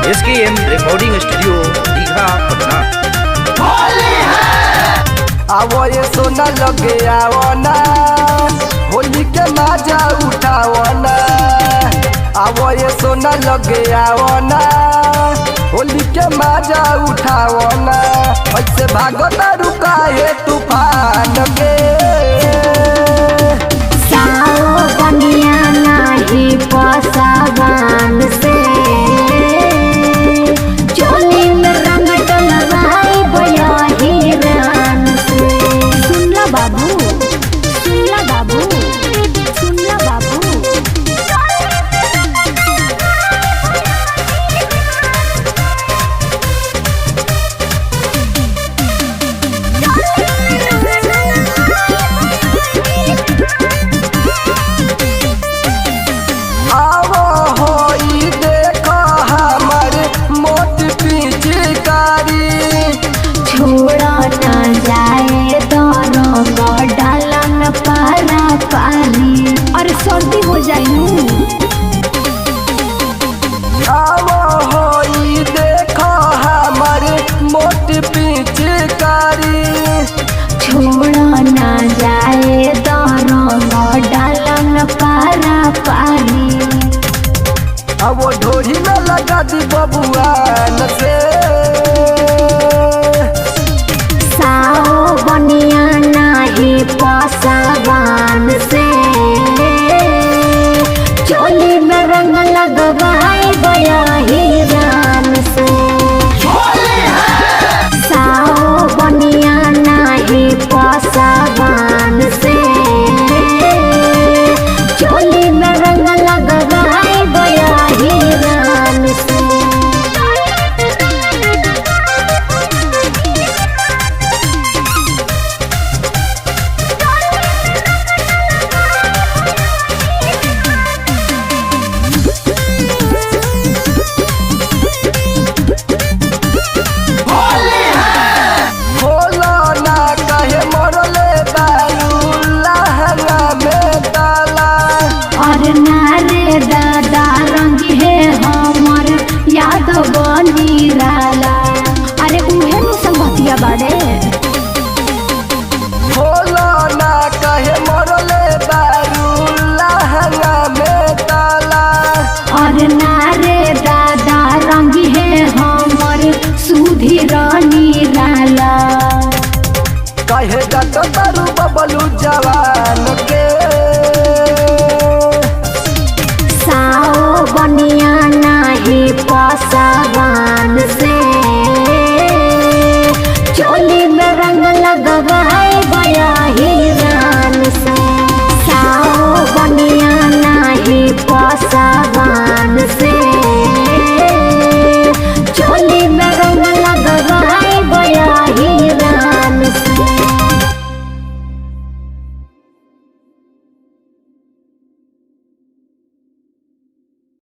SKM recording studio Digha Patna. आवो ये सोना लगे आवो ना, होली के मजा उठाओ ना। आवो ये सोना लगे आवो ना, होली के मजा उठाओ ना। ऐसे भागो ना रुका है तूफान के। साओ बनिया नाही पसावान से, चोली में रंग डलवाई बया हिरान से। सुनला बाबू, सुनला बाबू, सुनला बाबू। छोड़ा ना जाए तो रंग डालन पारा पानी, अरे सर्दी हो जाए नू। आवो होई देखो हमारे मोट पिचकारी। छोड़ा ना जाए तो रंग डालन पारा पानी। अब वो ढोरी में लगा दी बबुआन से। साओ बनिया नाही पसावान से, चोली में रंग लगवाए गया हिरान से। साओ बनिया नाही पसावान से, चोली में रंग लगवाए गया हिरान से। खोलो ना कहे मरले बालू लहंगा में ताला। और नारे दादा रंग है हमर याद बनी राला। अरे उहे नु संगतिया बाड़े। खोलो ना कहे मरले बालू लहंगा में ताला। और नारे दादा रंग है हमर सुधी रानी राला। कहे जातो तारू बबलू जवान के।